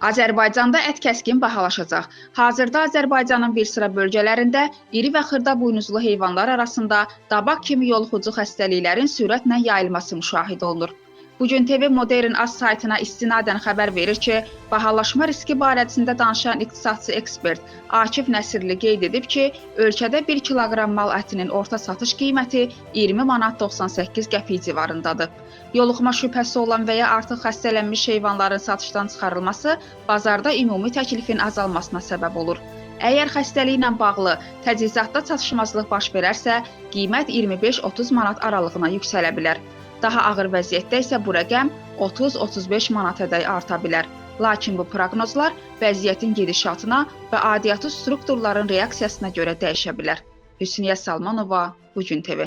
Azərbaycanda ət kəskin bahalaşacaq. Hazırda Azərbaycanın bir sıra bölgələrində iri və xırda buynuzlu heyvanlar arasında dabaq kimi yoluxucu xəstəliklərin sürətlə yayılması müşahidə olunur. Bugün TV Modern Az saytına istinadən xəbər verir ki, bahalaşma riski barəsində danışan iqtisadçı ekspert Akif Nəsirli qeyd edib ki, ölkədə 1 kiloqram mal ətinin orta satış qiyməti 20 manat 98 qəpik civarındadır. Yoluxma şübhəsi olan və ya artıq xəstələnmiş heyvanların satışdan çıxarılması bazarda ümumi təklifin azalmasına səbəb olur. Əgər xəstəliklə bağlı təchizatda çatışmazlıq baş verərsə, qiymət 25-30 manat aralığına yüksələ bilər. Daha ağır vəziyyətdə isə bu rəqəm 30-35 manatədək arta bilər. Lakin bu proqnozlar vəziyyətin gedişatına və aidiyyatı strukturların reaksiyasına görə dəyişə bilər. Hüsniyyə Salmanova, Bugün TV.